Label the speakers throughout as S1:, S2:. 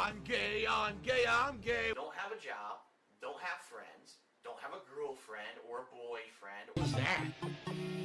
S1: I'm gay, I'm gay, I'm gay.
S2: Don't have a job, don't have friends, don't have a girlfriend or a boyfriend.
S1: What's that?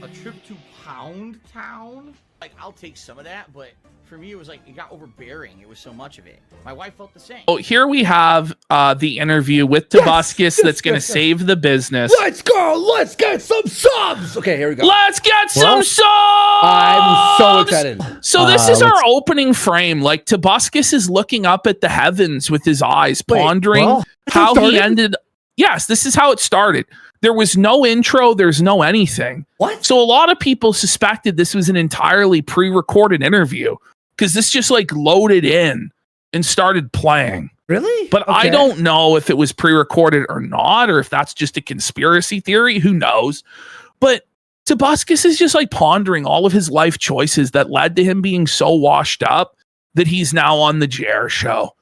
S1: A trip to Pound Town? Like, I'll take some of that, but for me, it was like, it got overbearing. It was so much of it. My wife felt the same.
S3: Oh, here we have the interview with TOBUSCUS that's going to save the business.
S4: Let's go. Let's get some subs. Okay, here we go.
S3: Let's get some subs.
S4: I'm so excited.
S3: So this is our opening frame. Like, TOBUSCUS is looking up at the heavens with his eyes, pondering how he ended. Yes, this is how it started. There was no intro. There's no anything.
S4: What?
S3: So a lot of people suspected this was an entirely pre-recorded interview because this just like loaded in and started playing.
S4: Really?
S3: But I don't know if it was pre-recorded or not, or if that's just a conspiracy theory. Who knows? But TOBUSCUS is just like pondering all of his life choices that led to him being so washed up that he's now on the Jer show.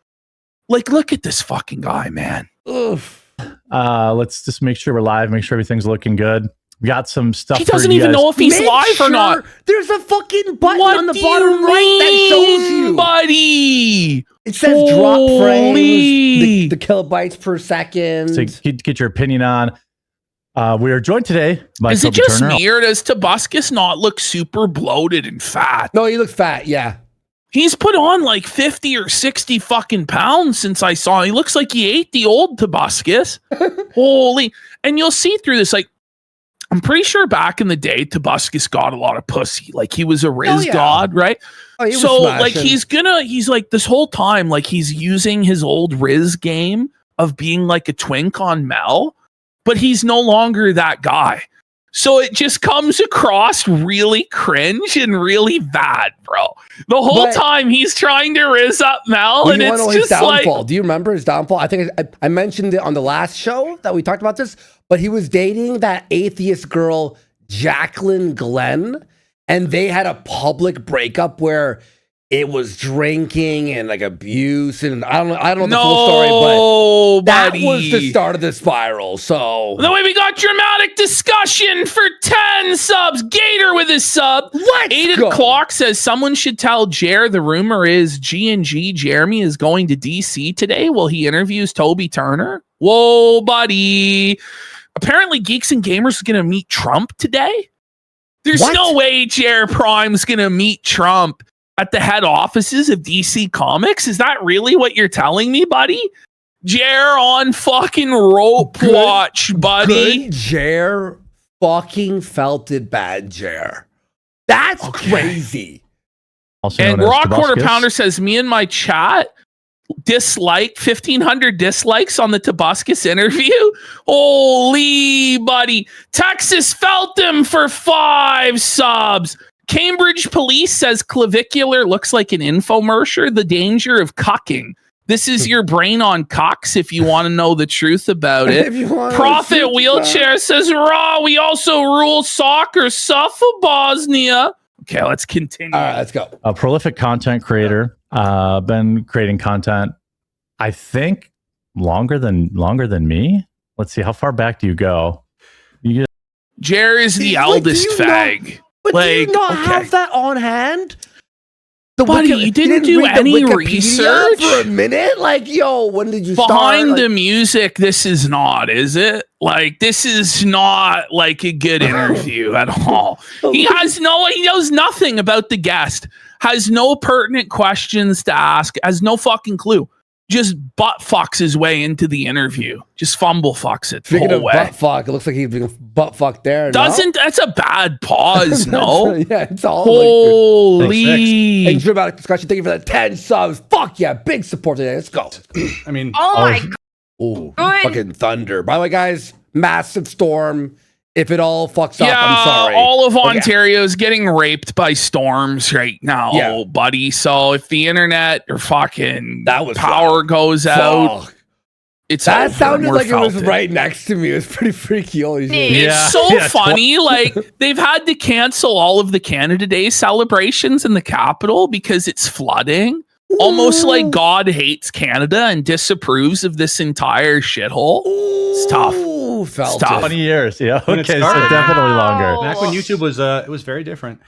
S3: Like, look at this fucking guy, man.
S4: Oof.
S5: Let's just make sure we're live, make sure everything's looking good. We got some stuff.
S3: He doesn't even know if he's live or not.
S4: There's a fucking button on the bottom right that shows you,
S3: buddy.
S4: It says drop frames, the kilobytes per second.
S5: So get your opinion on. We are joined today by
S3: Is it
S5: Toby
S3: just
S5: Turner.
S3: me, or does TOBUSCUS not look super bloated and fat?
S4: No, he looks fat. Yeah.
S3: He's put on like 50 or 60 fucking pounds since I saw him. He looks like he ate the old TOBUSCUS. Holy. And you'll see through this, like, I'm pretty sure back in the day, TOBUSCUS got a lot of pussy. Like, he was a Riz god, right?
S4: Oh,
S3: so, like, he's like, this whole time, like, he's using his old Riz game of being like a twink on Mel, but he's no longer that guy. So it just comes across really cringe and really bad, bro. The whole time he's trying to riz up Mel, and it's just like...
S4: Do you remember his downfall? I think I mentioned it on the last show that we talked about this, but he was dating that atheist girl, Jacqueline Glenn, and they had a public breakup where it was drinking and like abuse, and I don't know the full story, but that was the start of the spiral. So
S3: the way we got dramatic discussion for 10 subs. Gator with his sub.
S4: Let's go.
S3: Clock says someone should tell Jer the rumor is G&G Jeremy is going to DC today while he interviews Toby Turner. Whoa, buddy. Apparently Geeks and Gamers is going to meet Trump today. There's no way Jer Prime's going to meet Trump at the head offices of DC Comics? Is that really what you're telling me, buddy? Jer on fucking rope watch, buddy.
S4: Good Jer fucking felt it bad, Jer. That's crazy.
S5: Also
S3: and
S5: known as
S3: Raw Quarter
S5: TOBUSCUS.
S3: Pounder says, me and my chat dislike 1,500 dislikes on the TOBUSCUS interview. Holy, buddy. Texas felt him for 5 subs. Cambridge Police says clavicular looks like an infomercial. The danger of cucking. This is your brain on cocks if you want to know the truth about it. Prophet Wheelchair says, Raw, we also rule soccer. Suffer Bosnia. Okay, let's continue.
S4: All right, let's go.
S5: A prolific content creator. Been creating content, I think, longer than me. Let's see, how far back do you go?
S3: Jer is the eldest fag.
S4: But do you not have that on hand?
S3: Buddy, you didn't do any research
S4: for a minute? Like, yo, when did you start?
S3: Behind the music, this is not, is it? Like, this is not like a good interview at all. He knows nothing about the guest, has no pertinent questions to ask, has no fucking clue. Just butt fucks his way into the interview. Just fumble fucks it.
S4: Speaking of butt fuck, it looks like he's being butt fucked there.
S3: That's a bad pause, no?
S4: Yeah, it's all
S3: holy.
S4: Thanks for about discussion. Thank you for the 10 subs. Fuck yeah, big support today. Let's go.
S6: I mean,
S7: oh my god.
S4: Ooh, fucking thunder. By the way, guys, massive storm. If it all fucks up, I'm sorry.
S3: All of Ontario is getting raped by storms right now, buddy. So if the internet or fucking power goes out,
S4: that sounded like it was right next to me. It was pretty freaky.
S3: It's so funny. Like, they've had to cancel all of the Canada Day celebrations in the capital because it's flooding. Almost like God hates Canada and disapproves of this entire shithole. It's tough.
S4: Felt
S5: 20 years, yeah.
S6: When
S5: Okay,
S6: it
S5: so
S6: started,
S5: definitely longer.
S6: Back when YouTube was, it was very different,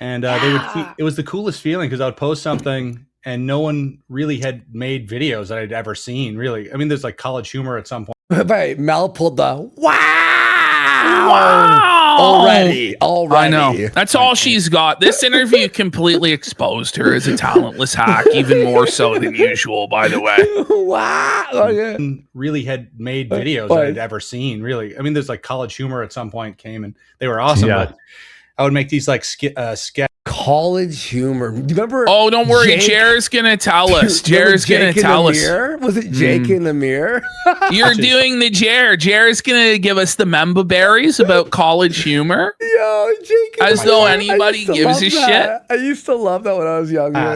S6: and it was the coolest feeling because I would post something and no one really had made videos that I'd ever seen. Really, I mean, there's like College Humor at some point.
S4: Right, Mel pulled the wow.
S3: Wow!
S4: Already.
S3: I know. That's all she's got. This interview completely exposed her as a talentless hack, even more so than usual, by the way.
S4: Wow. Okay.
S6: Really had made videos that I'd ever seen. Really, I mean, there's like College Humor at some point came and they were awesome.
S5: Yeah.
S6: But I would make these like sketch.
S4: College Humor. Do you remember?
S3: Oh, don't worry.
S4: Jake?
S3: Jer's going to tell us. Jer's going to tell us.
S4: Was it Jake in the mirror?
S3: You're doing the Jer. Jer's going to give us the member berries about College Humor.
S4: Yo, Jake.
S3: As though anybody gives a shit.
S4: I used to love that when I was younger.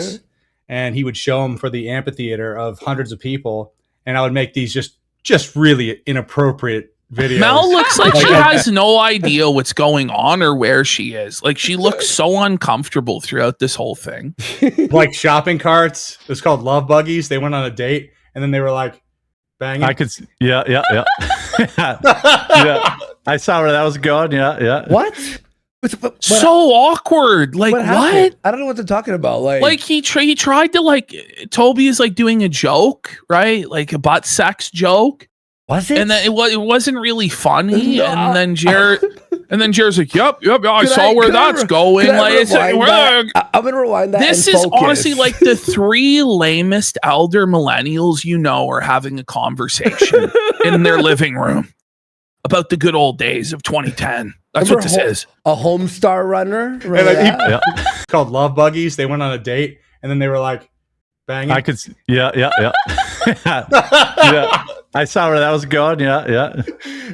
S6: And he would show them for the amphitheater of hundreds of people. And I would make these just really inappropriate videos.
S3: Mel looks like she has no idea what's going on or where she is. Like, she looks so uncomfortable throughout this whole thing.
S6: Like shopping carts. It was called Love Buggies. They went on a date and then they were like banging.
S5: I could, yeah. Yeah. I saw where that was going. Yeah.
S4: What?
S3: So awkward. Like, what?
S4: I don't know what they're talking about.
S3: Like he tried to, like, Toby is like doing a joke, right? Like a butt sex joke.
S4: Was it?
S3: And then it wasn't really funny. No. And then Jared's like, yep, I saw where that's going. Like,
S4: I'm gonna rewind that.
S3: This is honestly like the three lamest elder millennials are having a conversation in their living room about the good old days of 2010. That's what this is.
S4: A Homestar Runner.
S6: It's called Love Buggies. They went on a date and then they were like banging.
S5: I could, yeah. Yeah. I saw where that was going. Yeah.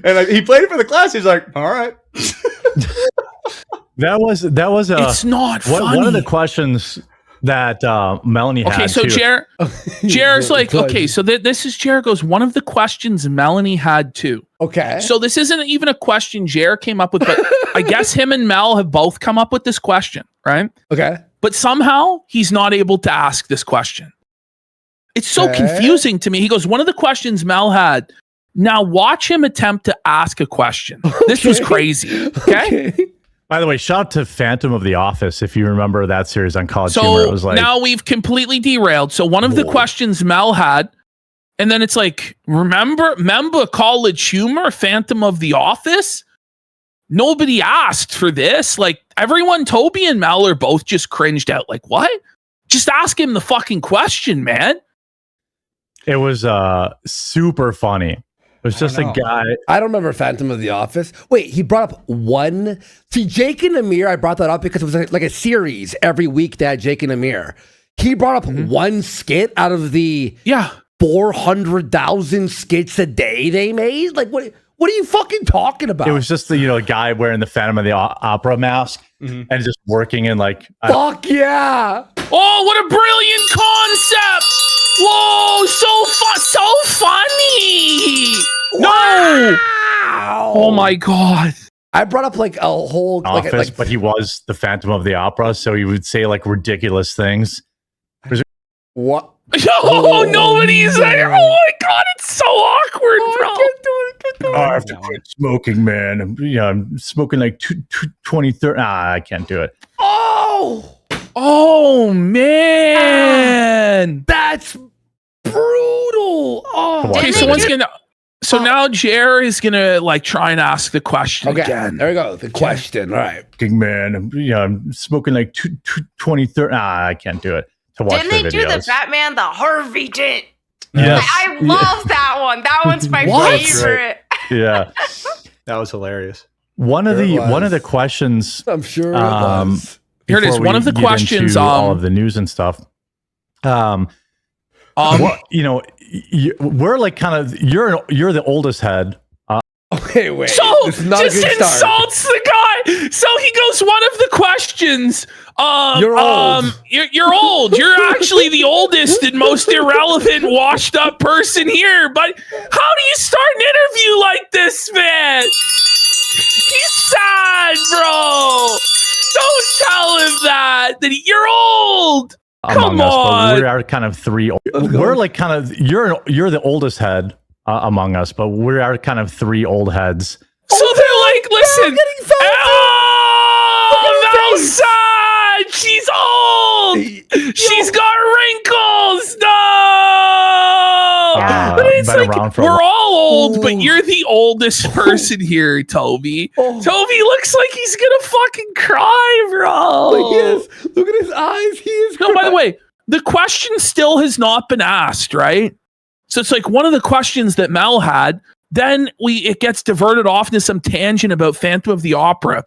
S6: And he played it for the class. He's like, all right.
S5: That was
S3: it's not funny.
S5: One of the questions that Melonie had.
S3: Okay, so Jared's like, okay, so this is Jared goes, one of the questions Melonie had too.
S4: Okay.
S3: So this isn't even a question Jared came up with, but I guess him and Mel have both come up with this question, right?
S4: Okay.
S3: But somehow he's not able to ask this question. It's so confusing to me. He goes, one of the questions Mel had, now watch him attempt to ask a question. This was crazy. Okay?
S5: By the way, shout out to Phantom of the Office. If you remember that series on College Humor, it was like,
S3: now we've completely derailed. So one of the questions Mel had, and then it's like, remember College Humor, Phantom of the Office? Nobody asked for this. Like, everyone, Toby and Mel are both just cringed out. Like, what? Just ask him the fucking question, man.
S5: It was super funny. It was just a guy.
S4: I don't remember Phantom of the Office. Wait, he brought up one. See, Jake and Amir, I brought that up because it was like a series every week that Jake and Amir. He brought up one skit out of the 400,000 skits a day they made. Like, what are you fucking talking about?
S5: It was just the guy wearing the Phantom of the Opera mask and just working in like.
S4: Fuck yeah!
S3: Oh, what a brilliant concept! Whoa, so funny!
S4: Wow.
S3: No! Oh my god!
S4: I brought up like a whole
S5: office, but he was the Phantom of the Opera, so he would say like ridiculous things.
S4: What?
S3: Oh, nobody's there! Oh my god, it's so awkward, bro!
S4: I can't do it.
S5: I have to quit smoking, man. I'm smoking like 20, 30. I can't do it.
S3: Oh man,
S4: that's brutal. Oh,
S3: okay. So now Jer is gonna like try and ask the question again.
S4: There we go. The question. All right,
S5: man. I'm smoking like 20, 30. I can't do it. To watch
S7: Didn't they do the Batman, the Harvey Dent?
S5: Yes.
S7: I love that one. That one's my favorite.
S5: Yeah,
S6: that was hilarious.
S5: One of the questions.
S4: I'm sure. It was.
S3: Here it is. One of the questions.
S5: All of the news and stuff. We're like kind of you're the oldest head.
S4: Okay, wait.
S3: So just insults the guy. So he goes, one of the questions.
S4: You're old.
S3: You're old. You're actually the oldest and most irrelevant, washed up person here. But how do you start an interview like this, man? He's sad, bro. Don't tell him that you're old. Come on.
S5: We are kind of three. We're like kind of you're the oldest head among us, but we are kind of three old heads.
S3: So they're like, listen, Mel's sad. She's old. She's got wrinkles. No. But it's
S5: been
S3: like
S5: around for
S3: we're all old, but
S4: Ooh.
S3: you're the oldest person here, Toby.
S4: Oh.
S3: Toby looks like he's gonna fucking cry, bro.
S4: Like, yes. Look at his eyes. He is.
S3: No, by the way, the question still has not been asked, right? So it's like one of the questions that Mel had. Then it gets diverted off into some tangent about Phantom of the Opera.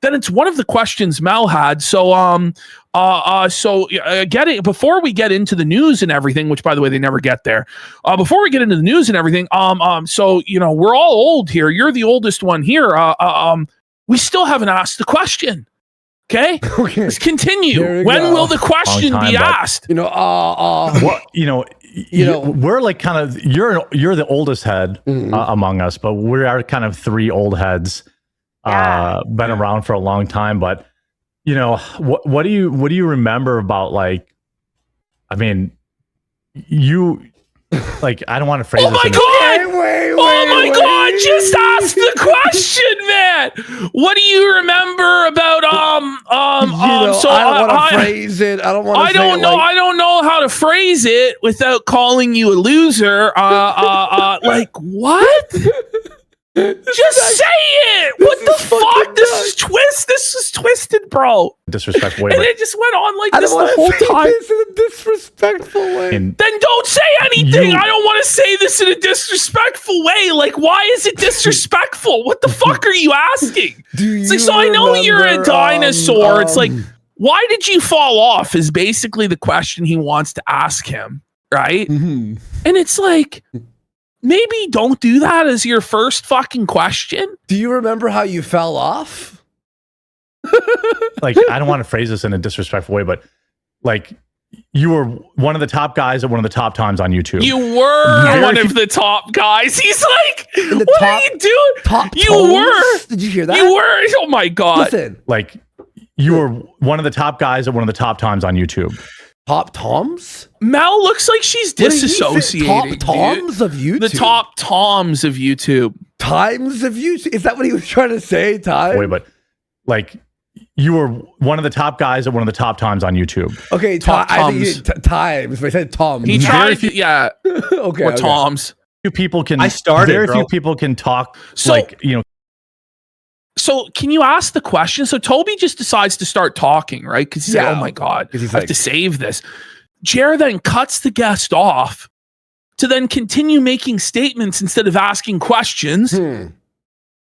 S3: Then it's one of the questions Mel had. So before we get into the news and everything, which by the way they never get there. Before we get into the news and everything, so you know we're all old here. You're the oldest one here. We still haven't asked the question. Okay, let's continue. When will the question be asked?
S4: You know,
S5: Well, we're like kind of you're the oldest head among us, but we are kind of three old heads. Been around for a long time, but you know, what do you remember about, like, I mean, you, like, I don't want to phrase
S3: oh
S5: this.
S3: My God, just ask the question, man. What do you remember about
S4: so I don't want to phrase it. I don't want to.
S3: I don't know. I don't know how to phrase it without calling you a loser. Like what? Just say it. What the fuck? This is twisted, bro.
S5: Disrespectful way.
S3: And it just went on like this the
S4: I
S3: whole
S4: don't want to say
S3: time.
S4: this in a disrespectful way.
S3: Then don't say anything. I don't want to say this in a disrespectful way. Like, why is it disrespectful? What the fuck are you asking?
S4: It's
S3: like, so I know you're a dinosaur. It's like, why did you fall off? Is basically the question he wants to ask him, right?
S4: Mm-hmm.
S3: And it's like, maybe don't do that as your first fucking question.
S4: Do you remember how you fell off?
S5: Like, I don't want to phrase this in a disrespectful way, but like, you were one of the top guys at one of the top times on YouTube.
S3: You were one of the top guys. He's like, what are you doing? You were.
S4: Did you hear that?
S3: You were. Oh my God.
S4: Listen.
S5: Like, you were one of the top guys at one of the top times on YouTube.
S4: Top Toms?
S3: Mel looks like she's disassociating.
S4: Top Toms of YouTube?
S3: The top Toms of YouTube.
S4: Times of YouTube? Is that what he was trying to say, Ty?
S5: Wait, but like, you were one of the top guys at one of the top times on YouTube.
S4: Okay, I think times. But I said Tom.
S3: He tried, yeah.
S4: Okay.
S3: Or Toms.
S5: Few people can.
S6: I started.
S5: Very few people can talk.
S3: So,
S5: like, you know.
S3: So can you ask the question? So Toby just decides to start talking, right? Because he's like, oh my God, I have to save this. Jer then cuts the guest off to then continue making statements instead of asking questions.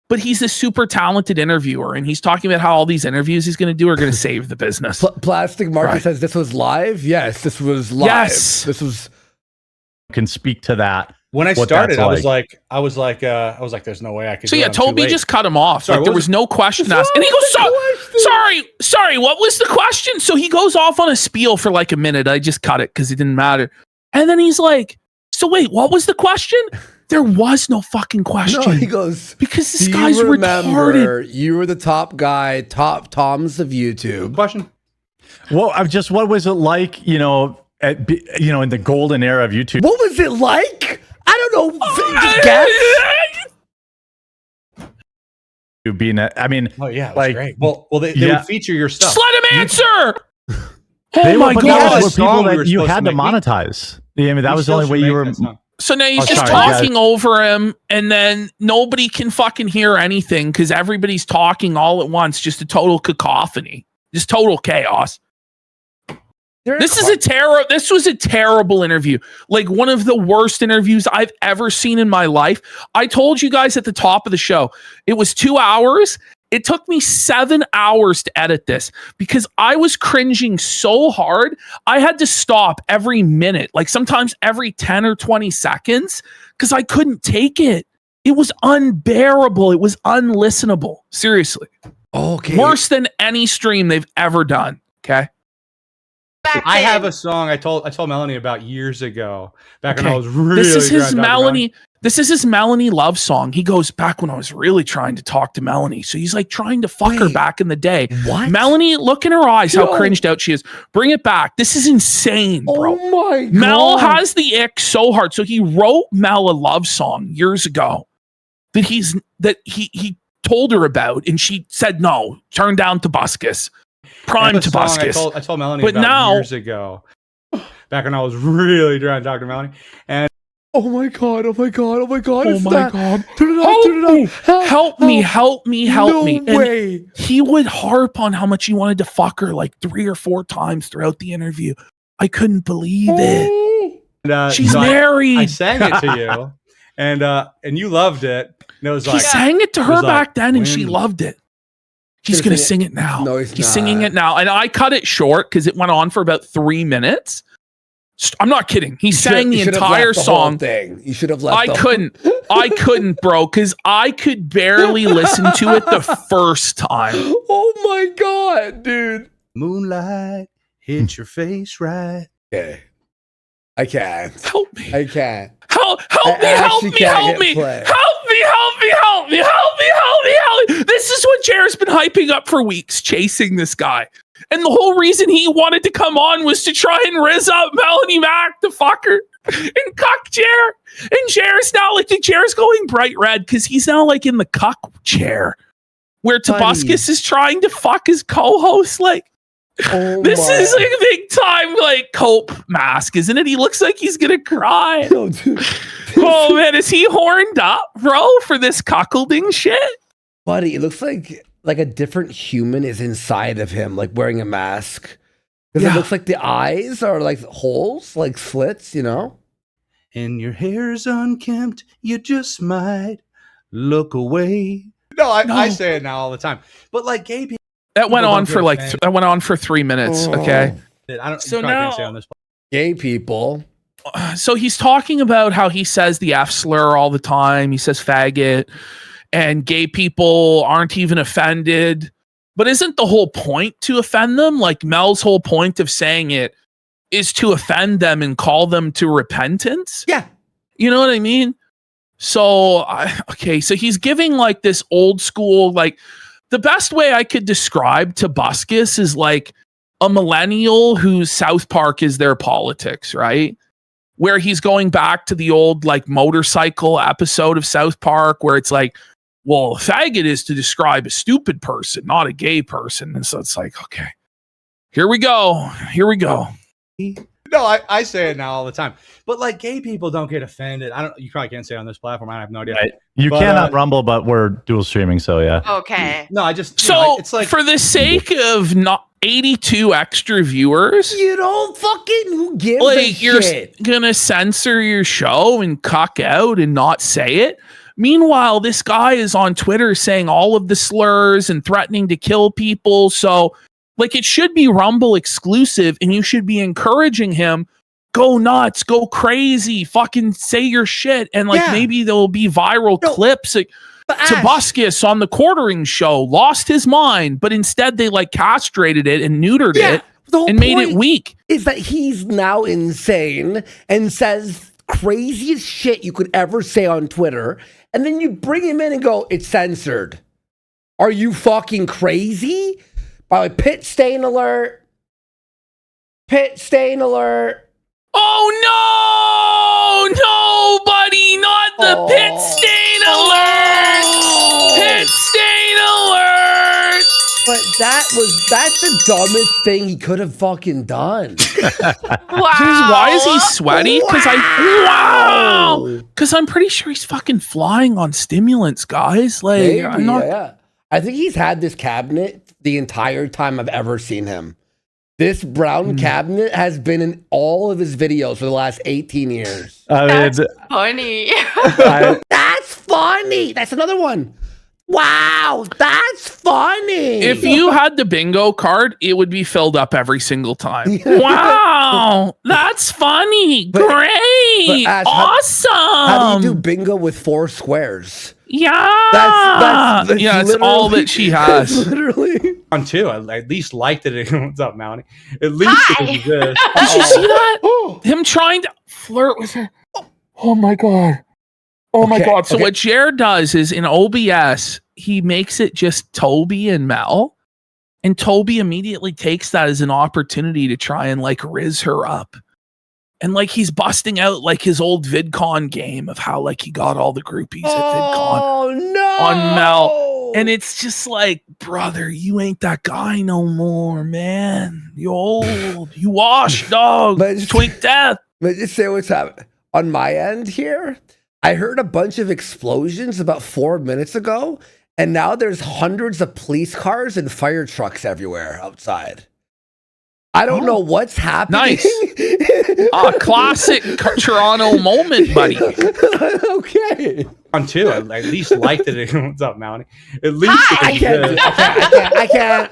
S3: But he's a super talented interviewer, and he's talking about how all these interviews he's going to do are going to save the business.
S4: Plastic Market says this was live. Yes, this was live.
S3: Yes,
S4: this was.
S5: Can speak to that.
S6: When I started, I was like, there's no way I could.
S3: So
S6: do
S3: yeah,
S6: it. I'm too
S3: Toby
S6: late.
S3: just cut him off.
S6: Sorry,
S3: like there was no question asked, and he goes, "Sorry, what was the question?" So he goes off on a spiel for like a minute. I just cut it because it didn't matter, and then he's like, "So wait, what was the question?" There was no fucking question.
S4: No, he goes,
S3: because this guy's retarded.
S4: You were the top guy, top Toms of YouTube.
S6: Question.
S5: Well, what was it like, in the golden era of YouTube?
S4: What was it like? I don't know.
S5: Being I mean,
S6: oh yeah, it was
S5: like,
S6: great. Well, they would feature your stuff.
S3: Just let him answer.
S5: Oh
S3: my God!
S5: Were people that you had to monetize. I mean, that was the only way you were.
S3: So now he's just talking over him, and then nobody can fucking hear anything because everybody's talking all at once. Just a total cacophony, just total chaos. This was a terrible interview. Like one of the worst interviews I've ever seen in my life. I told you guys at the top of the show, it was 2 hours. It took me 7 hours to edit this because I was cringing so hard. I had to stop every minute, like sometimes every 10 or 20 seconds, because I couldn't take it. It was unbearable. It was unlistenable. Seriously.
S4: Okay.
S3: Worse than any stream they've ever done. Okay.
S6: I have a song I told Melonie about years ago. Back when I was really.
S3: This is his Melonie. This is his Melonie love song. He goes back when I was really trying to talk to Melonie. So he's like trying to fuck her back in the day.
S4: What?
S3: Melonie, look in her eyes, how cringed out she is. Bring it back. This is insane, bro.
S4: Oh my God.
S3: Mel has the ick so hard. So he wrote Mel a love song years ago that he told her about, and she said no, turn down TOBUSCUS. prime
S6: And the song
S3: Tobuscus.
S6: I told Melonie
S3: But
S6: about
S3: now-
S6: years ago, back when I was really trying to talk to Melonie, and
S4: Oh my god! Oh my god! Oh my god!
S3: Oh
S4: it's
S3: my
S4: that.
S3: God.
S4: Turn it
S3: Help
S4: off! Turn it
S3: me.
S4: off!
S3: Help me, help me, help
S4: no
S3: me. And
S4: way!
S3: he would harp on how much he wanted to fuck her like 3 or 4 times throughout the interview. I couldn't believe it. She's
S6: so
S3: married.
S6: I sang it to you, and you loved it. And it was
S3: He
S6: like
S3: sang it to
S6: it
S3: her
S6: was like,
S3: back then and she
S6: when-
S3: loved it. He's
S4: Gonna
S3: going to
S4: sing
S3: sing it now.
S4: No, he's not.
S3: singing it now. And I cut it short because it went on for about 3 minutes. I'm not kidding. He sang the
S4: You should have
S3: entire
S4: left the whole
S3: song.
S4: thing. You should have left.
S3: I couldn't, bro, because I could barely listen to it the first time.
S4: Oh my god, dude.
S6: Moonlight hit your face right.
S4: Okay. I can't.
S3: Help me.
S4: I can't.
S3: Help
S4: I
S3: me, help
S4: actually
S3: me,
S4: can't
S3: help
S4: hit
S3: me.
S4: play.
S3: Help me, help me, help me, help me, help me, help me. This is what Jared's been hyping up for weeks, chasing this guy. And the whole reason he wanted to come on was to try and rizz up Melonie Mac, the fucker, and cuck Jared. And Jared's now like, Jared's going bright red because he's now like in the cuck chair where Tobuscus is trying to fuck his co-host. Like,
S4: Oh
S3: this
S4: my.
S3: is like a big time like cope mask, isn't it? He looks like he's gonna cry.
S4: No, dude.
S3: Oh man, is he horned up, bro, for this cuckolding shit?
S4: Buddy, it looks like a different human is inside of him, like wearing a mask. Because
S3: Yeah.
S4: it looks like the eyes are like holes, like slits, you know?
S6: And your hair's unkempt, you just might look away. No, I say it now all the time. But like gay people,
S3: That went
S6: People
S3: on
S6: don't
S3: for
S6: get
S3: like
S6: offended.
S3: that went on for 3 minutes. Okay,
S6: I don't.
S3: So
S6: you probably
S3: now-
S6: can't say on this.
S4: Gay people.
S3: so he's talking about how he says the F slur all the time. He says faggot, and gay people aren't even offended. But isn't the whole point to offend them? Like Mel's whole point of saying it is to offend them and call them to repentance.
S4: Yeah.
S3: You know what I mean? So, okay, so he's giving like this old school, like the best way I could describe Tobuscus is like a millennial whose South Park is their politics, right? Where he's going back to the old like motorcycle episode of South Park where it's like, well, faggot is to describe a stupid person, not a gay person. And so it's like, okay, here we go. Here we go.
S6: No, I say it now all the time. But like gay people don't get offended. I don't. You probably can't say it on this platform. I have no idea.
S5: Right. You
S6: But,
S5: can on Rumble, but we're dual streaming, so yeah.
S7: Okay.
S6: No, I just.
S3: So
S6: it's like
S3: for the sake of not 82 extra viewers,
S4: You don't fucking who gives a
S3: like you're
S4: shit.
S3: gonna censor your show and cuck out and not say it. Meanwhile, this guy is on Twitter saying all of the slurs and threatening to kill people. So like it should be Rumble exclusive and you should be encouraging him, go nuts, go crazy, fucking say your shit. And like
S4: Yeah.
S3: maybe there'll be viral
S4: No,
S3: clips. Like,
S4: But Ash,
S3: Tobuscus on the quartering show lost his mind, but instead they like castrated it and neutered it
S4: the whole
S3: and made it
S4: point
S3: weak.
S4: is that he's now insane and says craziest shit you could ever say on Twitter, and then you bring him in and go, it's censored. Are you fucking crazy? By the way, pit stain alert. Pit stain alert.
S3: Oh no, buddy, not the pit stain alert! Pit stain alert!
S4: But that's the dumbest thing he could have fucking done.
S7: Wow.
S3: Why is he sweaty? Because
S4: Wow.
S3: Because I'm pretty sure he's fucking flying on stimulants, guys. Like,
S4: Maybe,
S3: I'm not.
S4: yeah. I think he's had this cabinet the entire time I've ever seen him. This brown cabinet has been in all of his videos for the last 18 years.
S5: I mean,
S7: That's funny.
S4: That's funny. That's another one. Wow, that's funny.
S3: If you had the bingo card, it would be filled up every single time. Wow, that's funny.
S4: But-
S3: Great.
S4: Ash,
S3: Awesome.
S4: how do you do bingo with 4 squares?
S3: Yeah.
S4: That's
S3: yeah, it's all
S4: literally-
S3: that she has.
S4: that's literally.
S6: on too. I at least liked it. What's up, Mountie? At least
S7: Hi.
S6: it exists.
S3: Did you see that? Him trying to flirt with her. Oh my god. Oh my
S4: Okay,
S3: god. So
S4: okay.
S3: what Jared does is in OBS, he makes it just Toby and Mel. And Toby immediately takes that as an opportunity to try and like rizz her up. And like he's busting out like his old VidCon game of how like he got all the groupies at VidCon.
S4: Oh no!
S3: On Mel. And it's just like, brother, you ain't that guy no more, man. You old. You washed, dog. Twink death.
S4: But just say what's happening. On my end here, I heard a bunch of explosions about 4 minutes ago, and now there's hundreds of police cars and fire trucks everywhere outside. I don't know what's happening.
S3: Nice. Classic Toronto moment, buddy.
S4: Okay.
S6: On too. I at least liked it. What's up, Melonie? At least
S4: I can't.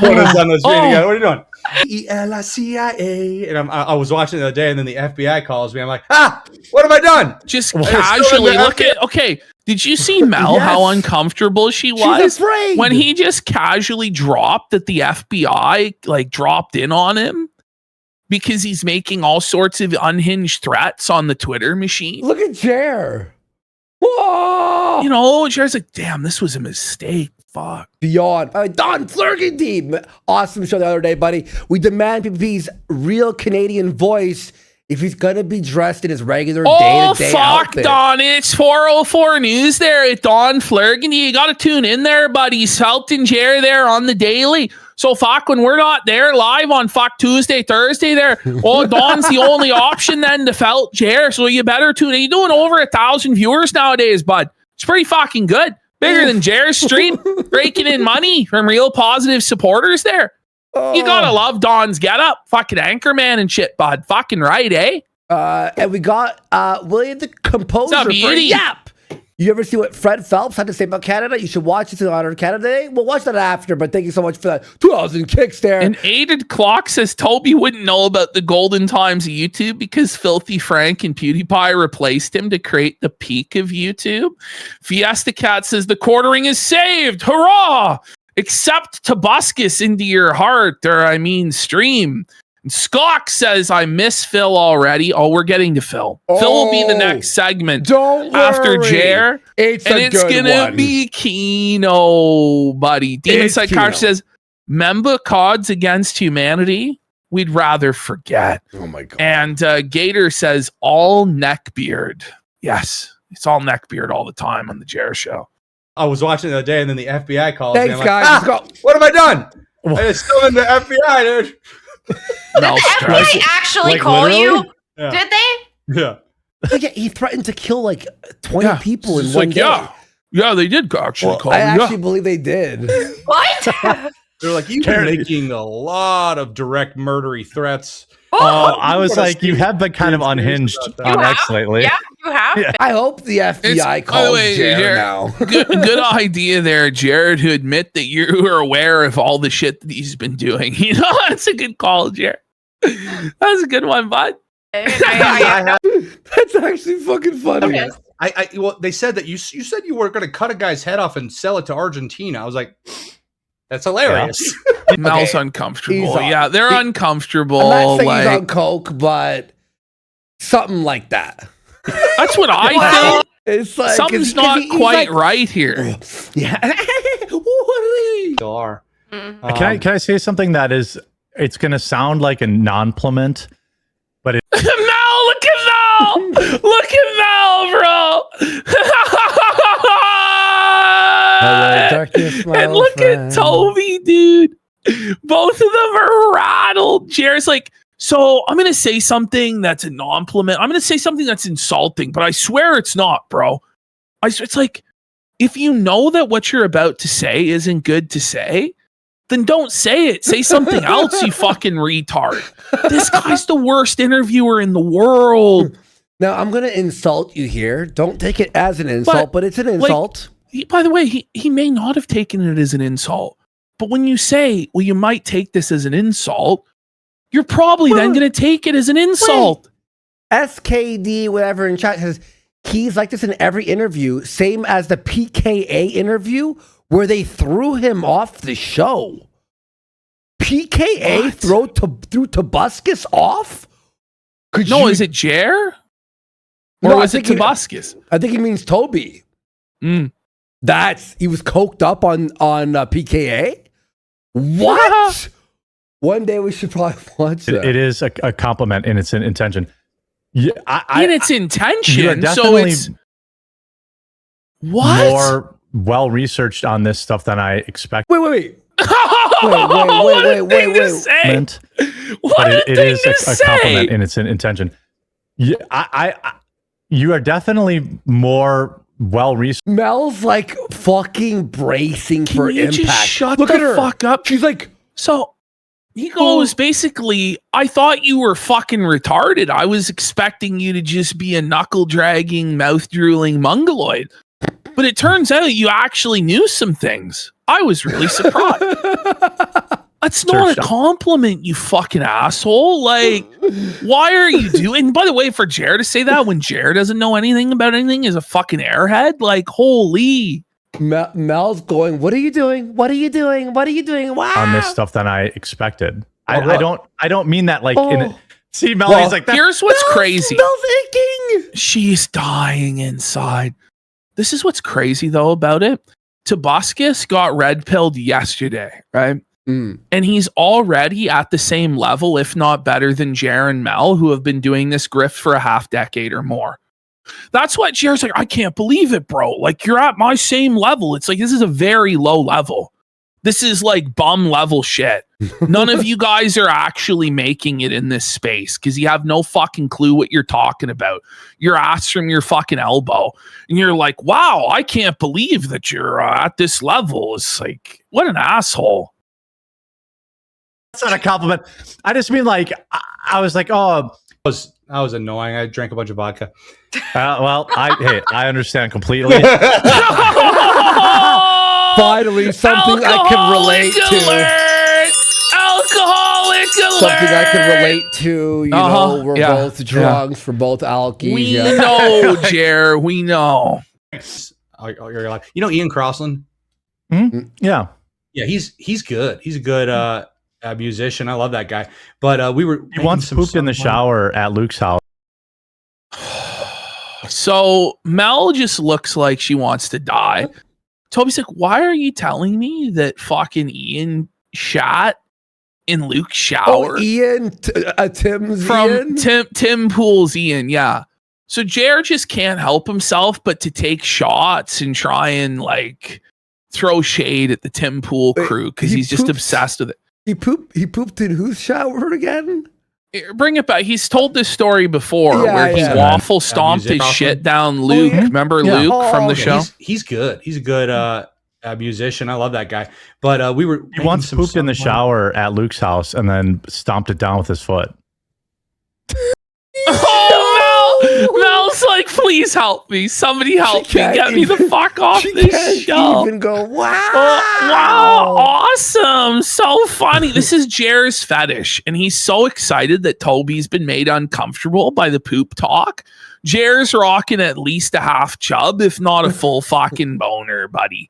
S6: What is on this video? What are you doing? CIA. And I was watching the other day, and then the FBI calls me. I'm like, what have I done?
S3: Just casually look at. Okay, did you see Mel?
S4: Yes.
S3: How uncomfortable she was
S4: She's afraid.
S3: when he just casually dropped that the FBI like dropped in on him because he's making all sorts of unhinged threats on the Twitter machine.
S4: Look at Jer. Whoa!
S3: You know, Jer's like, damn, this was a mistake. Fuck.
S4: Beyond. Don Flurgendy. Awesome show the other day, buddy. We demand PPP's real Canadian voice if he's going to be dressed in his regular day-to-day outfit.
S3: Don. It's 404 News there at Don Flurgendy. You got to tune in there, buddy. Helping Jer there on the daily. So, when we're not there live on Tuesday, Thursday there, Don's the only option then to felt Jer. So you better tune in. You're doing over 1,000 viewers nowadays, bud. It's pretty fucking good. Bigger than Jer's stream, raking in money from real positive supporters there. You gotta love Don's get up, fucking Anchorman and shit, bud. Fucking right, eh?
S4: And we got William the Composer
S3: What's up,
S4: for
S3: beauty?
S4: Yap. You ever see what Fred Phelps had to say about Canada? You should watch it in honor of Canada Day. We'll watch that after, but thank you so much for that 2,000 kicks there.
S3: An aided clock says Toby wouldn't know about the golden times of YouTube because Filthy Frank and PewDiePie replaced him to create the peak of YouTube. Fiesta Cat says the quartering is saved. Hurrah! Accept TOBUSCUS into your heart, or I mean stream. And Sklock says, I miss Phil already. Oh, we're getting to Phil. Phil will be the next segment.
S4: Don't
S3: after
S4: worry.
S3: Jer.
S4: It's
S3: gonna be Kino, buddy. Demon
S4: It's
S3: Psychiatrist
S4: Kino.
S3: says, member cards against humanity, we'd rather forget.
S4: Oh my God.
S3: And Gator says, all neckbeard. Yes, it's all neckbeard all the time on the Jer show.
S6: I was watching the other day, and then the FBI calls
S4: Thanks,
S6: me. I'm like,
S4: guys. Let's go.
S6: what have I done? It's still in the FBI, dude.
S3: No
S7: Did the
S3: stress.
S7: FBI actually
S6: Like,
S7: call you?
S6: literally? Yeah.
S7: Did they?
S6: Yeah.
S4: Yeah, he threatened to kill like 20 people in
S3: It's
S4: one
S3: like,
S4: day.
S3: yeah, they did actually call
S4: I
S3: him.
S4: actually believe they did.
S7: What?
S6: They're like, you've been making a lot of direct murdery threats.
S5: I was like, you have been kind of unhinged on X lately.
S7: Yeah, you have.
S5: Yeah.
S4: I hope the FBI
S3: By the
S4: calls
S3: way,
S4: Jared
S3: Jared,
S4: now.
S3: good idea there, Jared, to admit that you are aware of all the shit that he's been doing. You know, that's a good call, Jared. That's a good one, bud.
S4: That's actually fucking funny.
S7: Okay.
S6: Well, they said that you said you were going to cut a guy's head off and sell it to Argentina. I was like, that's hilarious.
S3: Mel's uncomfortable.
S4: He's on-
S3: Yeah, they're
S4: he-
S3: uncomfortable.
S4: I'm not saying he's
S3: Like,
S4: on coke, but something like that.
S3: that's what I think.
S4: It's like
S3: Something's
S4: 'cause
S3: not
S4: he's
S3: quite
S4: like-
S3: right here.
S4: Yeah.
S6: Still are.
S5: Can I say something that is? It's going to sound like a non-pliment, but it,
S3: Mel, look at Mel! Look at Mel, bro!
S4: darkness, my
S3: And
S4: old
S3: look
S4: friend.
S3: at Toby, dude. Both of them are rattled. Jared's like, so I'm going to say something that's a non-pliment. I'm going to say something that's insulting, but I swear it's not, bro. It's like, if you know that what you're about to say isn't good to say, then don't say it. Say something else, you fucking retard. This guy's the worst interviewer in the world.
S4: Now, I'm going to insult you here. Don't take it as an insult, but it's an insult.
S3: By the way, he may not have taken it as an insult. But when you say, well, you might take this as an insult, you're probably then going to take it as an insult.
S4: SKD, whatever in chat says, he's like this in every interview, same as the PKA interview where they threw him off the show. PKA threw TOBUSCUS off?
S3: Is it Jer? Or
S4: No,
S3: was it TOBUSCUS?
S4: I think he means Toby.
S3: Mm.
S4: He was coked up on PKA? What? One day we should probably watch that.
S5: it is a compliment in its intention. Yeah,
S3: In its intention.
S5: you're
S3: So
S5: definitely
S3: it's what?
S5: well researched on this stuff than I expected.
S4: Wait. Wait.
S3: What
S5: It is a compliment in its intention. Yeah, you are definitely more well researched.
S4: Mel's like fucking bracing for impact.
S3: Just shut
S4: Look
S3: the
S4: at her.
S3: fuck up.
S4: She's like,
S3: So he goes, basically, I thought you were fucking retarded. I was expecting you to just be a knuckle dragging, mouth drooling mongoloid. But it turns out you actually knew some things. I was really surprised. That's not a compliment, you fucking asshole. Like, why are you doing? By the way, for Jared to say that when Jared doesn't know anything about anything is a fucking airhead. Like, holy.
S4: Mel's going, what are you doing? What are you doing? What are you doing? Wow.
S5: On this stuff than I expected. I don't mean that like see, Mel, he's like,
S3: here's what's crazy.
S4: Mel's aching.
S3: She's dying inside. This is what's crazy though about it. TOBUSCUS got red pilled yesterday, right? And he's already at the same level, if not better than Jer and Mel, who have been doing this grift for a half decade or more. That's what Jer's like, I can't believe it, bro. Like, you're at my same level. It's like, this is a very low level. This is like bum level shit. None of you guys are actually making it in this space because you have no fucking clue what you're talking about. Your ass from your fucking elbow. And you're like, wow, I can't believe that you're at this level. It's like, what an asshole.
S5: That's not a compliment. I just mean like, I was like, oh.
S6: I was annoying. I drank a bunch of vodka.
S5: Well, I understand completely.
S4: Finally, something I can relate
S3: alert! Alcoholic alert!
S4: Something I can relate to. You know, we're both drunks for both alkies.
S3: We know, Jer. We know.
S6: You're like, you know, Ian Crossland?
S5: Yeah.
S6: Yeah, he's good. He's a good musician. I love that guy. But he
S5: once pooped in the shower at Luke's house.
S3: So Mel just looks like she wants to die. Toby's like, why are you telling me that fucking Ian shot in Luke's shower?
S4: Oh, Ian, Tim's
S3: from
S4: Ian?
S3: Tim Pool's Ian, yeah. So Jared just can't help himself but to take shots and try and like throw shade at the Tim Pool crew because he's just obsessed with it.
S4: He pooped in whose shower again?
S3: Bring it back. He's told this story before where he waffle stomped his shit down Luke. Remember Luke from the show?
S6: He's good. He's a good musician. I love that guy. But he
S5: once pooped in the shower at Luke's house and then stomped it down with his foot.
S3: Mel's like, please help me. Somebody help me. Get me the fuck off this show.
S4: Even go, wow.
S3: Wow. Awesome. So funny. This is Jer's fetish. And he's so excited that Toby's been made uncomfortable by the poop talk. Jer's rocking at least a half chub, if not a full fucking boner, buddy.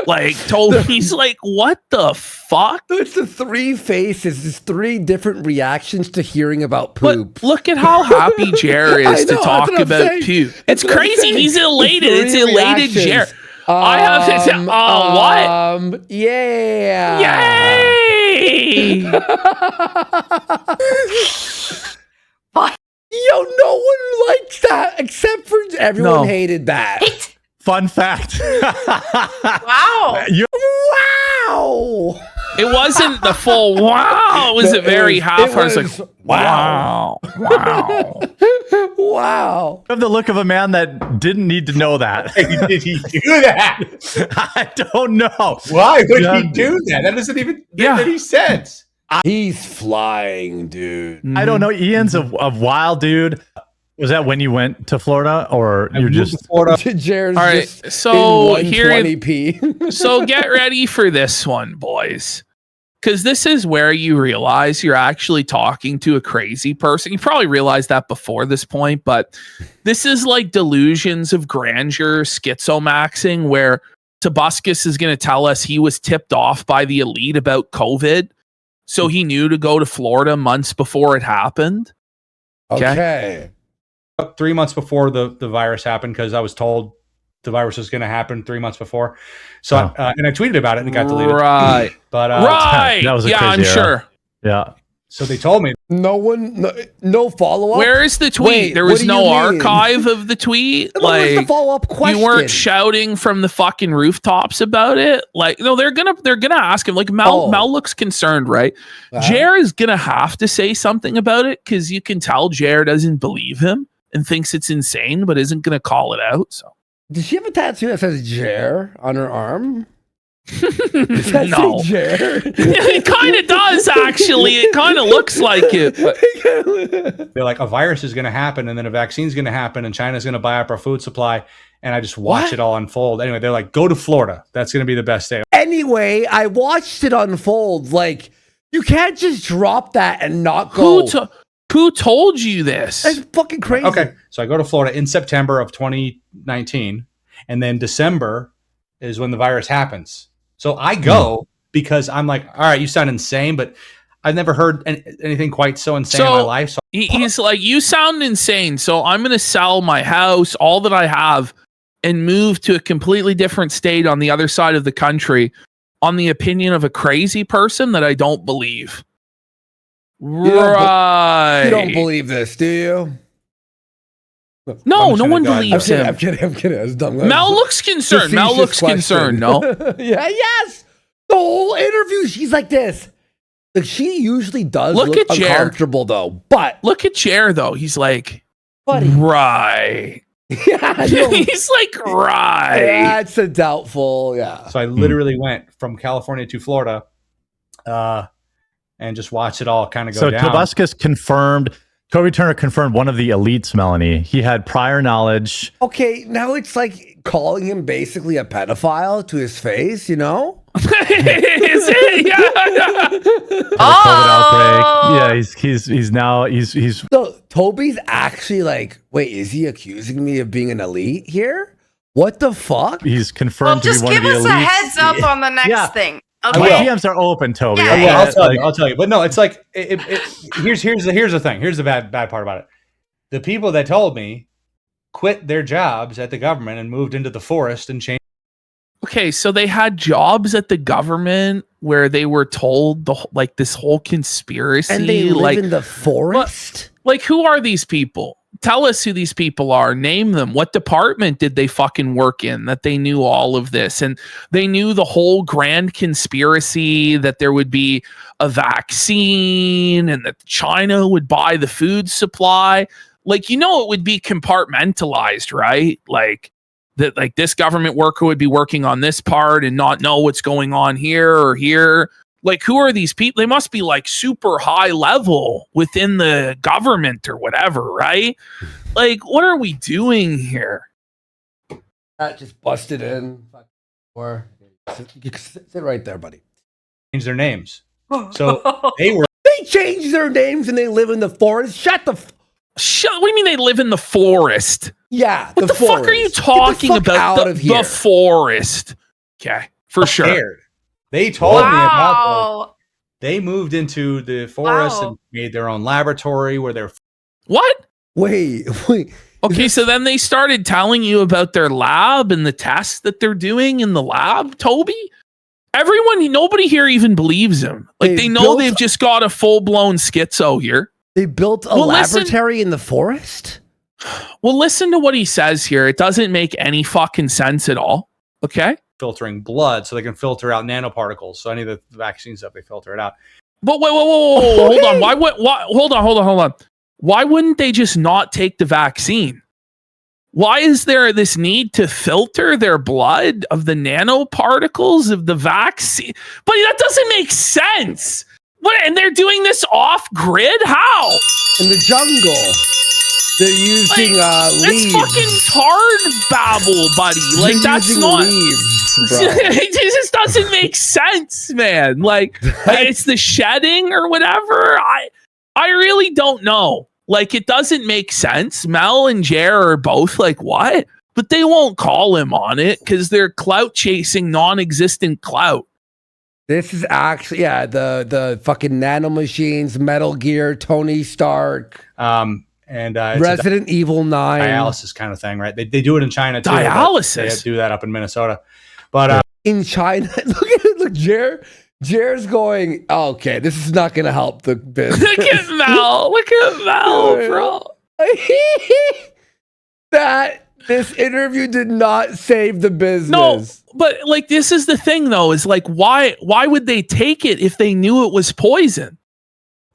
S3: Like, Toby's like, what the fuck?
S4: It's the three faces. There's three different reactions to hearing about poop.
S3: But look at how happy Jer is to talk about poop. It's crazy. He's elated. It's elated Jer. I have to say, what?
S4: Yeah.
S3: Yay!
S4: Yo, no one likes that except for everyone hated that.
S5: Fun fact.
S7: Wow.
S4: Wow.
S3: It wasn't the full wow. It was a very half. I was like, wow. Wow.
S4: Wow.
S5: You have the look of a man that didn't need to know that.
S6: Did he do that?
S5: I don't know.
S6: Why would he do that? That doesn't even make any sense.
S4: He's flying, dude.
S5: I don't know. Ian's a wild dude. Was that when you went to Florida, or you're just
S4: Florida? Jared's
S3: all right,
S4: just
S3: so
S4: in 120p.
S3: So get ready for this one, boys, because this is where you realize you're actually talking to a crazy person. You probably realized that before this point, but this is like delusions of grandeur, schizomaxing, where TOBUSCUS is going to tell us he was tipped off by the elite about COVID, so he knew to go to Florida months before it happened.
S4: Okay.
S6: 3 months before the virus happened, because I was told the virus was going to happen 3 months before. So and I tweeted about it and it got deleted.
S3: Right.
S6: But
S3: right.
S5: That was a
S3: yeah,
S5: crazy
S3: I'm
S5: era.
S3: sure.
S5: Yeah.
S6: So they told me.
S4: No follow up.
S3: Where is the tweet?
S4: Wait,
S3: there
S4: what
S3: was
S4: do
S3: no
S4: you mean?
S3: archive of the tweet.
S4: What was the
S3: Like,
S4: follow-up question?
S3: you weren't shouting from the fucking rooftops about it. Like, no, they're gonna ask him. Like, Mel looks concerned, right? Jer is gonna have to say something about it because you can tell Jer doesn't believe him and thinks it's insane, but isn't gonna call it out. So,
S4: does she have a tattoo that says Jer on her arm? Does that
S3: no.
S4: say Jer?
S3: It kind of does, actually. It kind of looks like it. But.
S6: They're like, a virus is going to happen, and then a vaccine is going to happen, and China's going to buy up our food supply. And I just watch it all unfold. Anyway, they're like, go to Florida. That's going to be the best day.
S4: Anyway, I watched it unfold. Like, you can't just drop that and not go.
S3: Who told you this?
S4: That's fucking crazy.
S6: Okay, so I go to Florida in September of 2019, and then December is when the virus happens. So I go because I'm like, all right, you sound insane, but I've never heard anything quite so insane in my life. So
S3: he's like, you sound insane. So I'm going to sell my house, all that I have, and move to a completely different state on the other side of the country on the opinion of a crazy person that I don't believe. Right.
S4: You don't believe this, do you?
S3: No one believes him.
S4: I'm kidding. It's dumb.
S3: Mel looks concerned. Mel looks concerned. No.
S4: Yes. The whole interview, she's like this. Like, she usually does look uncomfortable, though. But
S3: look at Jer, though. He's like,
S4: buddy,
S3: right.
S4: Yeah,
S3: he's like, right.
S4: That's a doubtful. Yeah.
S6: So I literally went from California to Florida, and just watched it all kind of go down.
S5: So TOBUSCUS confirmed. Toby Turner confirmed one of the elites, Melonie. He had prior knowledge.
S4: Okay, now it's like calling him basically a pedophile to his face, you know?
S3: Is it? Yeah.
S5: COVID outbreak. Yeah, he's.
S4: So Toby's actually like, wait, is he accusing me of being an elite here? What the fuck?
S5: He's confirmed to be one of the elites.
S7: Just give us a heads up on the next thing. Okay.
S5: My DMs are open, Toby.
S7: Yeah.
S6: I'll tell you. But no, it's like here's the thing. Here's the bad part about it. The people that told me quit their jobs at the government and moved into the forest and changed.
S3: Okay, so they had jobs at the government where they were told this whole conspiracy,
S4: and they live in the forest.
S3: Like, who are these people? Tell us who these people are. Name them. What department did they fucking work in that they knew all of this? And they knew the whole grand conspiracy that there would be a vaccine and that China would buy the food supply. Like, it would be compartmentalized, right? Like, that, like, this government worker would be working on this part and not know what's going on here or here. Like, who are these people? They must be like super high level within the government or whatever, right? Like, what are we doing here?
S4: That just busted in. Or sit right there, buddy.
S6: Change their names. So they
S4: changed their names and they live in the forest. Shut. What
S3: do you mean they live in the forest?
S4: Yeah,
S3: what the fuck are you talking about? The forest. Okay, for sure.
S6: They told me about they moved into the forest and made their own laboratory where they're.
S3: What?
S4: Wait.
S3: Okay, so then they started telling you about their lab and the tests that they're doing in the lab, Toby? Nobody here even believes him. Like, they know they've just got a full-blown schizo here.
S4: They built a laboratory in the forest?
S3: Well, listen to what he says here. It doesn't make any fucking sense at all. Okay?
S6: Filtering blood so they can filter out nanoparticles. So any of the vaccine stuff, they filter it out.
S3: But wait, hold on. Hold on. Why wouldn't they just not take the vaccine? Why is there this need to filter their blood of the nanoparticles of the vaccine? But that doesn't make sense. What? And they're doing this off grid? How?
S4: In the jungle. They're using leaves.
S3: It's fucking tard babble, buddy. Like, that's not
S4: leaves, bro.
S3: It just doesn't make sense, man. Like, it's the shedding or whatever. I really don't know. Like, it doesn't make sense. Mel and Jer are both like, what? But they won't call him on it because they're clout chasing non-existent clout.
S4: This is actually, the fucking nanomachines, Metal Gear, Tony Stark.
S6: And
S4: Resident Evil 9
S6: dialysis kind of thing, right? They do it in China too.
S3: Dialysis.
S6: They do that up in Minnesota, but
S4: in China, look, Jer Jared's going, okay, this is not going to help the business.
S3: Look at Mel. Look at Mel, bro.
S4: That this interview did not save the business.
S3: No, but like this is the thing though, is like why would they take it if they knew it was poison?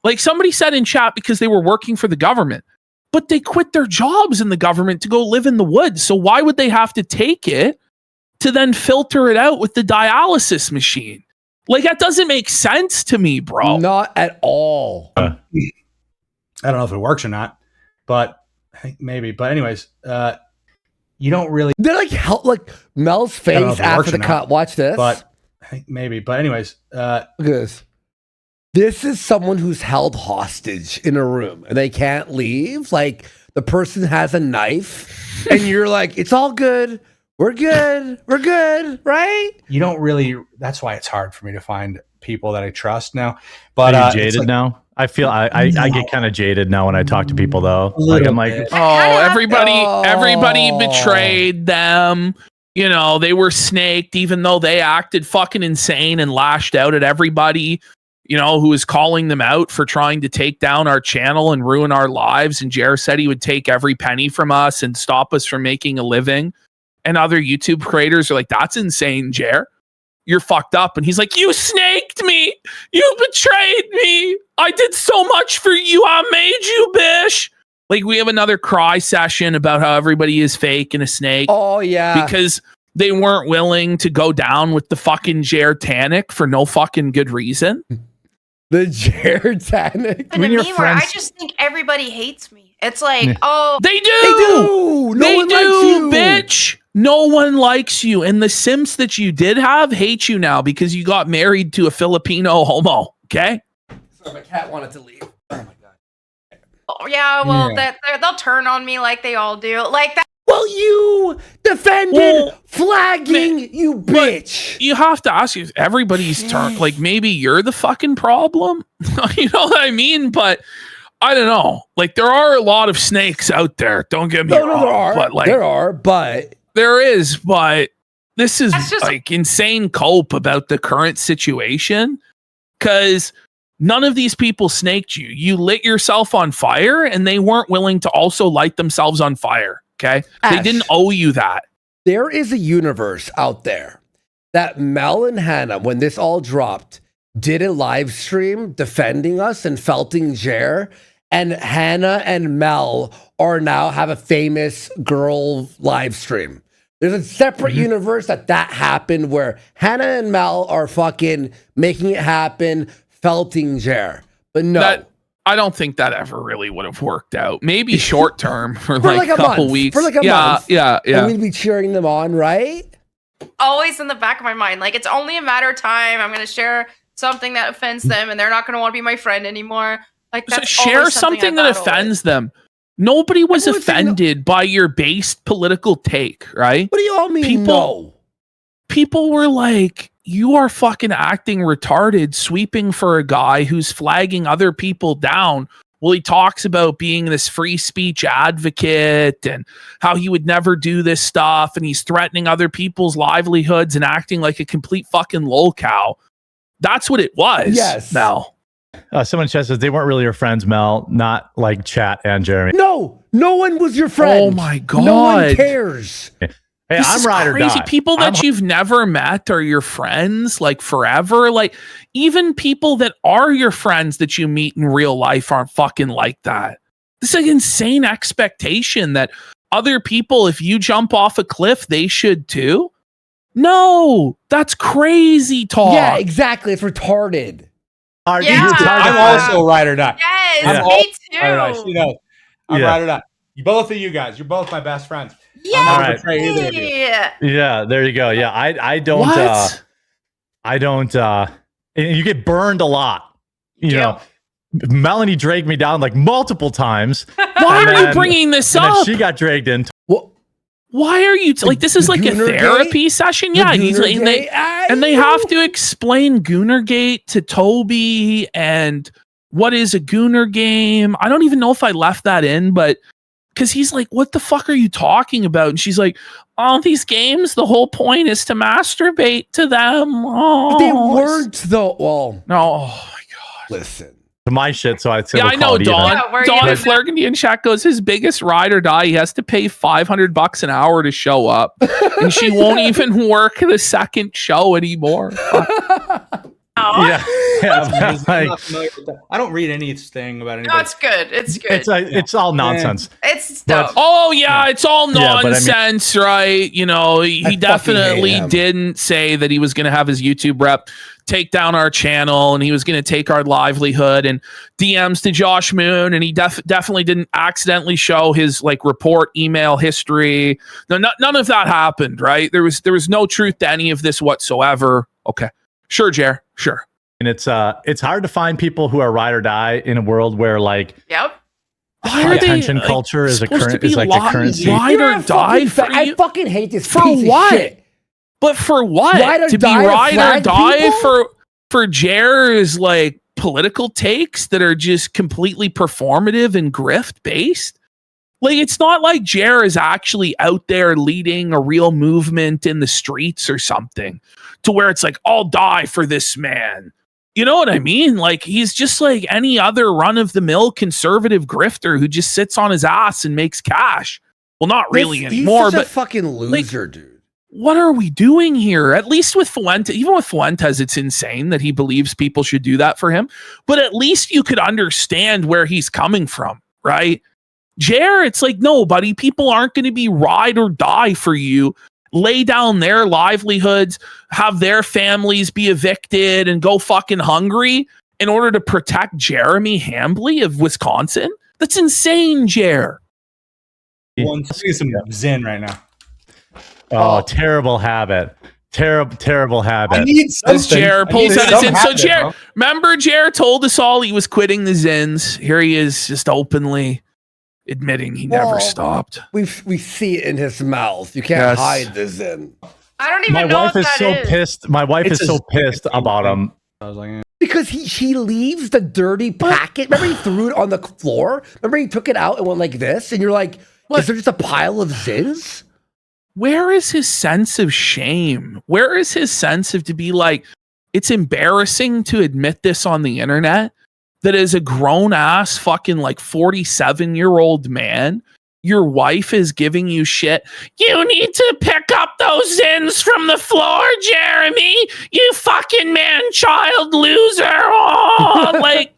S3: Like somebody said in chat because they were working for the government, but they quit their jobs in the government to go live in the woods. So why would they have to take it to then filter it out with the dialysis machine? Like that doesn't make sense to me, bro.
S4: Not at all.
S6: I don't know if it works or not, but I think maybe. But anyways, you don't really.
S4: They're like help, like Mel's face after the cut. Watch this.
S6: But I think maybe. But anyways,
S4: look at this. This is someone who's held hostage in a room and they can't leave. Like the person has a knife, and you're like, "It's all good. We're good. We're good, right?"
S6: You don't really. That's why it's hard for me to find people that I trust now. But
S5: are you jaded now? I feel I get kind of jaded now when I talk to people though. Like I'm like,
S3: everybody betrayed them. You know, they were snaked, even though they acted fucking insane and lashed out at everybody, you know, who was calling them out for trying to take down our channel and ruin our lives. And Jer said he would take every penny from us and stop us from making a living. And other YouTube creators are like, that's insane, Jer. You're fucked up. And he's like, you snaked me. You betrayed me. I did so much for you. I made you, bish. Like we have another cry session about how everybody is fake and a snake.
S4: Oh, yeah.
S3: Because they weren't willing to go down with the fucking Jer-tanic for no fucking good reason.
S4: The Jer-tanic.
S7: And to me, where I just think everybody hates me. It's like, oh,
S3: they do.
S4: No one likes you,
S3: bitch. No one likes you. And the simps that you did have hate you now because you got married to a Filipino homo. Okay.
S4: Sorry, my cat wanted to leave. Oh my god.
S7: Oh, yeah. Well, they'll turn on me like they all do. Like that.
S4: Well, you defended flagging, you bitch.
S3: You have to ask you, everybody's turn. Like maybe you're the fucking problem. You know what I mean? But I don't know. Like there are a lot of snakes out there. Don't get me wrong.
S4: No, there are.
S3: But like
S4: there is,
S3: but this is like insane cope about the current situation because none of these people snaked you. You lit yourself on fire and they weren't willing to also light themselves on fire. Okay.
S4: Ash,
S3: they didn't owe you that.
S4: There is a universe out there that Mel and Hannah, when this all dropped, did a live stream defending us and felting Jer. And Hannah and Mel are now have a famous girl live stream. There's a separate universe that happened where Hannah and Mel are fucking making it happen, felting Jer. But no.
S3: I don't think that ever really would have worked out. Maybe short term for like a couple weeks.
S4: For like a month.
S3: Yeah.
S4: And we'd be cheering them on, right?
S7: Always in the back of my mind. Like it's only a matter of time. I'm going to share something that offends them and they're not going to want to be my friend anymore. Like that's
S3: share something that offends them. Nobody was offended by your based political take, right?
S4: What do you all mean?
S3: People were like, you are fucking acting retarded, sweeping for a guy who's flagging other people down. Well, he talks about being this free speech advocate and how he would never do this stuff. And he's threatening other people's livelihoods and acting like a complete fucking lolcow. That's what it was.
S4: Yes.
S3: Mel.
S5: Someone says they weren't really your friends, Mel, not like Chat and Jeremy.
S4: No one was your friend.
S3: Oh my God.
S4: No one cares.
S5: Hey, I'm ride or die.
S3: People that you've never met are your friends, like forever. Like even people that are your friends that you meet in real life aren't fucking like that. This is like insane expectation that other people, if you jump off a cliff, they should too. No, that's crazy talk.
S4: Yeah, exactly. It's retarded.
S6: I'm also ride or die.
S7: Yes, me too.
S6: You know, I'm ride or die. Both of you guys, you're both my best friends.
S7: Yeah,
S5: yeah, there you go. Yeah, I don't. I don't. You get burned a lot. You know, Melonie dragged me down like multiple times.
S3: Why are you bringing this up?
S5: And she got dragged in.
S3: Why are you like this is like a therapy session? Yeah, he's like, and they have to explain Goonergate to Toby and what is a Gooner game. I don't even know if I left that in, but because he's like, what the fuck are you talking about? And she's like, all these games, the whole point is to masturbate to them. Oh,
S4: But they weren't though. Well,
S3: no, oh my god.
S4: listen.
S5: To my shit, so I'd say
S3: Yeah,
S5: we'll
S3: I know,
S5: call it
S3: Dawn.
S5: even.
S7: Yeah, we're
S3: Dawn
S7: even.
S3: at Flergendy in chat goes, his biggest ride or die, he has to pay $500 an hour to show up. And she won't even work the second show anymore. Fuck.
S7: Oh.
S5: Yeah, yeah.
S6: I'm
S5: like,
S6: not familiar with that. I don't read anything about
S7: No,
S6: anybody.
S7: it's good. It's good.
S5: it's all nonsense.
S7: It's stuff.
S3: Oh yeah, it's all
S5: Yeah, but I mean-
S3: nonsense, right? You know,
S4: I
S3: he
S4: fucking
S3: definitely
S4: hate him.
S3: didn't say that he was going to have his YouTube rep take down our channel and he was going to take our livelihood, and DMs to Josh Moon, and he definitely didn't accidentally show his like report email history. No, none of that happened, right? There was no truth to any of this whatsoever. Okay, sure, Jer, sure.
S5: And it's hard to find people who are ride or die in a world where like
S7: Yep.
S3: Why are they
S5: attention
S3: like,
S5: culture is a
S3: supposed to
S5: current
S3: be
S5: is like the currency.
S3: ride
S4: You're
S3: or
S4: a
S3: die
S4: fucking
S3: for
S4: I
S3: you?
S4: fucking hate this
S3: For
S4: piece
S3: what?
S4: of shit.
S3: But for what?
S4: Ride or
S3: To be
S4: die to
S3: ride or
S4: flag
S3: die
S4: people?
S3: for Jer's like political takes that are just completely performative and grift based? Like, it's not like Jer is actually out there leading a real movement in the streets or something to where it's like, I'll die for this man. You know what I mean? Like, he's just like any other run-of-the-mill conservative grifter who just sits on his ass and makes cash. Well, not really anymore,
S4: he's such
S3: but
S4: a fucking loser, dude.
S3: what are we doing here? At least with Fuentes, even with Fuentes, it's insane that he believes people should do that for him. But at least you could understand where he's coming from, right? Jer, it's like, no, buddy, people aren't going to be ride or die for you. Lay down their livelihoods, have their families be evicted and go fucking hungry in order to protect Jeremy Hambley of Wisconsin. That's insane, Jer.
S6: Well, I'm seeing some Zen right now.
S5: Oh, terrible habit. Terrible habit.
S6: I need
S3: As Jer
S6: I
S3: pulls
S6: need
S3: out his
S6: some
S3: Zins. So
S6: habit,
S3: Jer,
S6: bro.
S3: remember Jer told us all he was quitting the Zins. Here he is just openly admitting he never
S4: Well,
S3: stopped.
S4: We see it in his mouth. You can't
S3: Yes.
S4: hide this in.
S7: I don't even
S5: My
S7: know
S5: wife
S7: what
S5: is
S7: that
S5: so
S7: is.
S5: pissed. My wife
S6: It's
S5: is so
S6: a-
S5: pissed about him.
S6: I was like, eh.
S4: Because he leaves the dirty packet. Remember he threw it on the floor? Remember he took it out and went like this? And you're like, is there just a pile of Zins?
S3: Where is his sense of shame? Where is his sense of to be like, it's embarrassing to admit this on the internet, that as a grown ass fucking like 47-year-old man, your wife is giving you shit. You need to pick up those Zins from the floor, Jeremy. You fucking man-child loser. Oh, like,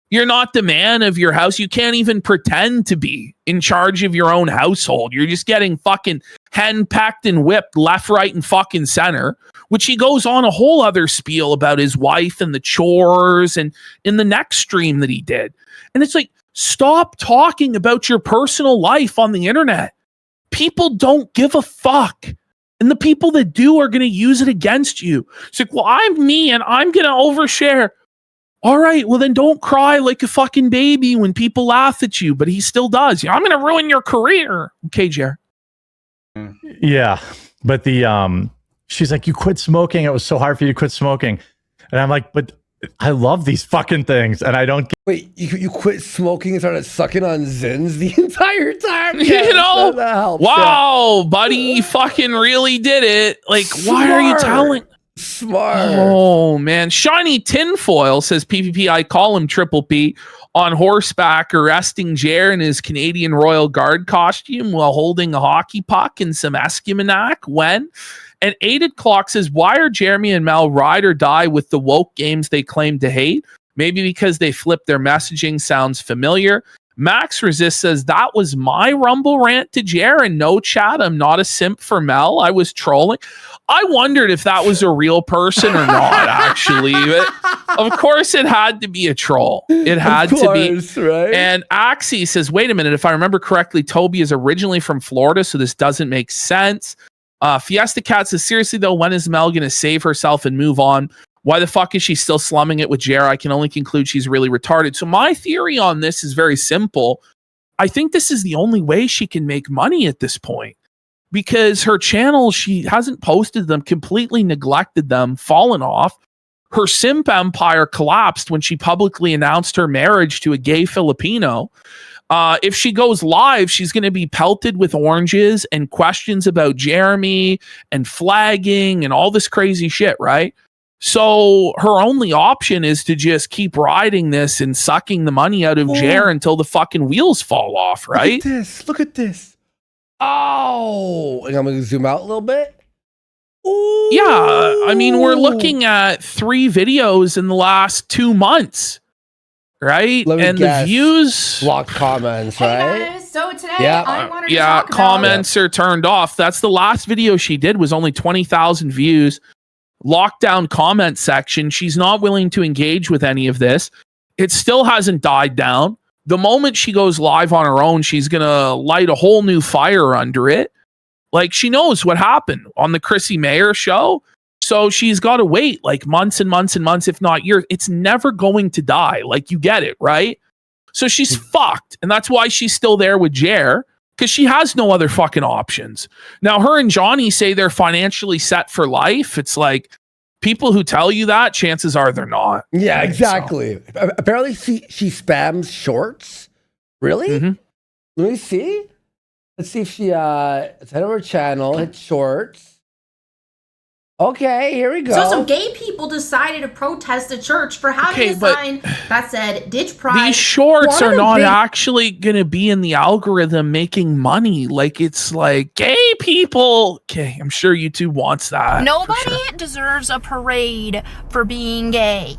S3: you're not the man of your house. You can't even pretend to be in charge of your own household. You're just getting fucking henpecked and whipped left, right, and fucking center, which he goes on a whole other spiel about his wife and the chores and in the next stream that he did. And it's like, stop talking about your personal life on the internet. People don't give a fuck. And the people that do are going to use it against you. It's like, well, I'm me and I'm going to overshare. All right, well then don't cry like a fucking baby when people laugh at you, but he still does. I'm going to ruin your career. Okay, Jer.
S5: Yeah, but she's like, you quit smoking. It was so hard for you to quit smoking, and I'm like, but I love these fucking things, and I don't.
S4: Wait, you quit smoking and started sucking on Zins the entire time?
S3: You know?
S4: that helps.
S3: Wow, buddy, you fucking really did it. Like, why are you
S4: Smart.
S3: telling?
S4: Smart.
S3: Oh man, Shiny Tinfoil says PPP. I call him Triple P on horseback, arresting Jer in his Canadian Royal Guard costume while holding a hockey puck and some Eskimonac. When? And Aided Clock says, why are Jeremy and Mel ride or die with the woke games they claim to hate? Maybe because they flip their messaging sounds familiar. Max Resist says, that was my Rumble rant to Jer, and no chat, I'm not a simp for Mel. I was trolling. I wondered if that was a real person or not, actually. But of course, it had to be a troll. It had to be.
S4: Right?
S3: And Axie says, wait a minute, if I remember correctly, Toby is originally from Florida, so this doesn't make sense. Fiesta Cat says, seriously though, when is Mel going to save herself and move on? Why the fuck is she still slumming it with Jer? I can only conclude she's really retarded. So my theory on this is very simple. I think this is the only way she can make money at this point. Because her channel, she hasn't posted them, completely neglected them, fallen off. Her simp empire collapsed when she publicly announced her marriage to a gay Filipino. If she goes live, she's going to be pelted with oranges and questions about Jeremy and flagging and all this crazy shit, right? So her only option is to just keep riding this and sucking the money out of Jer until the fucking wheels fall off, right?
S4: Look at this. Look at this. Oh, and I'm going to zoom out a little bit. Ooh.
S3: Yeah, I mean, we're looking at 3 videos in the last 2 months, right? And the views,
S4: blocked comments, right?
S7: Hey guys, so today I wanted to talk about
S3: comments are turned off. That's the last video she did, was only 20,000 views. Lockdown comment section. She's not willing to engage with any of this. It still hasn't died down. The moment she goes live on her own, she's gonna light a whole new fire under it. Like, she knows what happened on the Chrissy Mayer show. So she's got to wait like months and months and months, if not years. It's never going to die. Like, you get it, right? So she's fucked. And that's why she's still there with Jer, because she has no other fucking options. Now, her and Johnny say they're financially set for life. It's like, people who tell you that, chances are they're not.
S4: Yeah,
S3: right?
S4: exactly. So. Apparently she spams shorts. Really?
S3: Mm-hmm.
S4: Let me see. Let's see if she let's head over channel, hit shorts. Okay, here we go.
S8: So some gay people decided to protest the church for having a sign that said "Ditch Pride."
S3: These shorts are not actually going to be in the algorithm making money. Like, it's like gay people. Okay, I'm sure YouTube wants that.
S8: Nobody deserves a parade for being gay.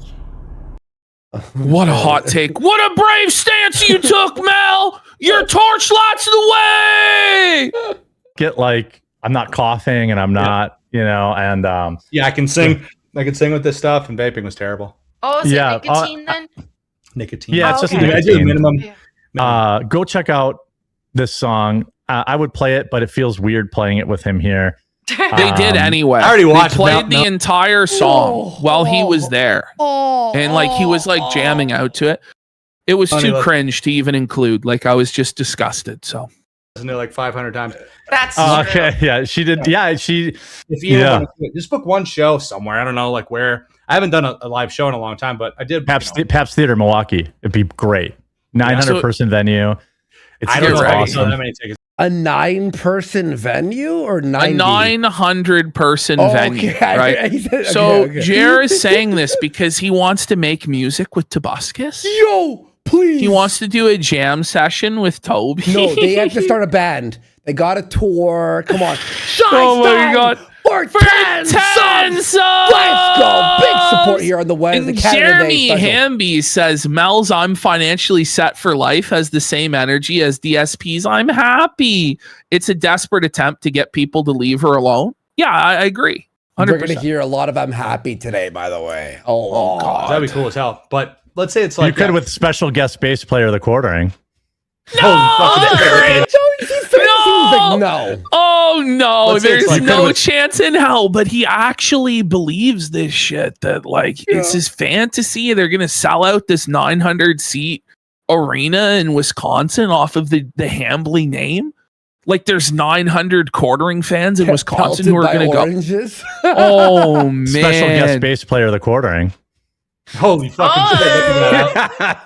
S3: What a hot take. What a brave stance you took, Mel. Your torchlight's the way.
S5: Get like, I'm not coughing and I'm not, you know, and
S6: I can sing. I can sing with this stuff, and vaping was terrible.
S7: Oh, is it nicotine then?
S6: Nicotine.
S5: Yeah, it's just
S6: I do minimum.
S5: Go check out this song. I would play it, but it feels weird playing it with him here.
S3: They did anyway.
S6: I already watched.
S3: They played the entire song while he was there, and like he was like jamming out to it. It was too cringe to even include. Like, I was just disgusted. So,
S6: isn't it like 500 times?
S7: That's
S5: okay. Yeah, she did. Yeah, she.
S6: If you want to, just book one show somewhere. I don't know, like where. I haven't done a live show in a long time, but I did.
S5: Pabst Theater, Milwaukee. It'd be great. 900 person venue.
S6: I don't know.
S5: Awesome.
S6: That many tickets.
S4: A 9-person venue or 90?
S3: A 900-person venue, right?
S4: Said,
S3: so Jer is saying this because he wants to make music with TOBUSCUS.
S4: Yo, please.
S3: He wants to do a jam session with Toby.
S4: No, they have to start a band. They got a tour. Come on.
S3: Oh my God.
S4: For 10 subs. Let's go. Big support here on the Wednesday.
S3: And Jeremy Hamby says, Mel's I'm financially set for life has the same energy as DSP's I'm happy. It's a desperate attempt to get people to leave her alone. Yeah, I agree. 100%.
S4: We're going to hear a lot of I'm happy today, by the way. Oh God.
S6: That'd be cool as hell. But let's say it's like.
S5: You could with special guest bass player, TheQuartering.
S3: No! Oh no, there's no chance in hell. But he actually believes this shit that like it's his fantasy. They're gonna sell out this 900-seat arena in Wisconsin off of the Hambly name. Like there's 900 quartering fans in Wisconsin who are gonna go. Oh man!
S5: Special guest bass player, TheQuartering.
S6: Holy fucking shit!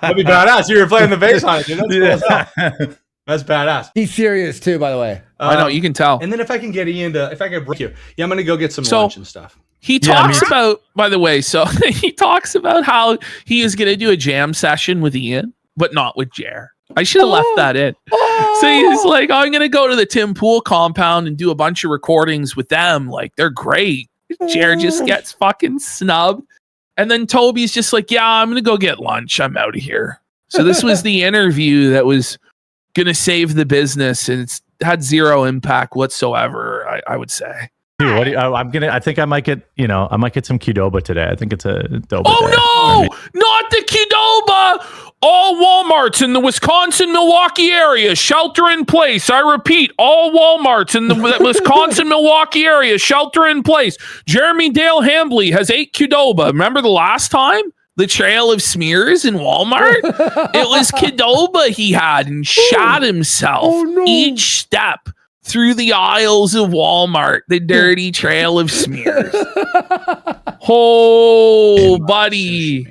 S6: That'd be badass. You were playing the bass on it, dude. That's cool as hell. That's badass.
S4: He's serious too, by the way.
S3: I know, you can tell.
S6: And then if I can get Ian to, if I can break you, I'm gonna go get some lunch and stuff.
S3: He talks about, by the way, so he talks about how he is gonna do a jam session with Ian, but not with Jer. I should have left that in. So he's like, I'm gonna go to the Tim Pool compound and do a bunch of recordings with them. Like they're great. Jer just gets fucking snubbed. And then Toby's just like, yeah, I'm gonna go get lunch. I'm out of here. So this was the interview that was gonna save the business, and it's had zero impact whatsoever. I would say.
S5: Dude, what do you, I think I might get some Qdoba today. I think it's a Doba.
S3: Oh no, not the Qdoba! All Walmarts in the Wisconsin Milwaukee area shelter in place. I repeat, all Walmarts in the Wisconsin Milwaukee area shelter in place. Jeremy Dale Hambly has 8 Qdoba. Remember the last time? The Trail of Smears in Walmart? It was Qdoba he had and shot himself each step through the aisles of Walmart. The dirty Trail of Smears. Oh, buddy.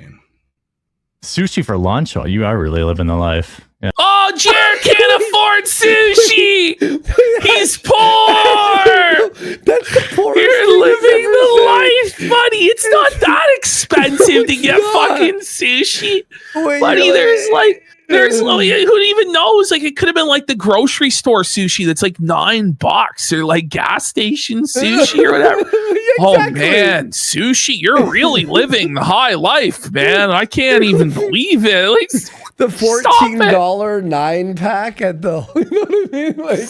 S5: Sushi for lunch? Oh, you are really living the life. Yeah.
S3: Oh, Jared can't afford sushi. He's poor.
S4: That's the poorest
S3: You're
S4: thing
S3: living
S4: I've
S3: the
S4: ever
S3: life, buddy. It's not that expensive to get
S4: not.
S3: fucking sushi,
S4: Wait,
S3: buddy.
S4: you're
S3: There's who even knows? Like, it could have been like the grocery store sushi that's like $9, or like gas station sushi or whatever. Oh man, sushi! You're really living the high life, man. I can't even believe it. Like,
S4: the $14 9-pack at the, you know what I mean? Like,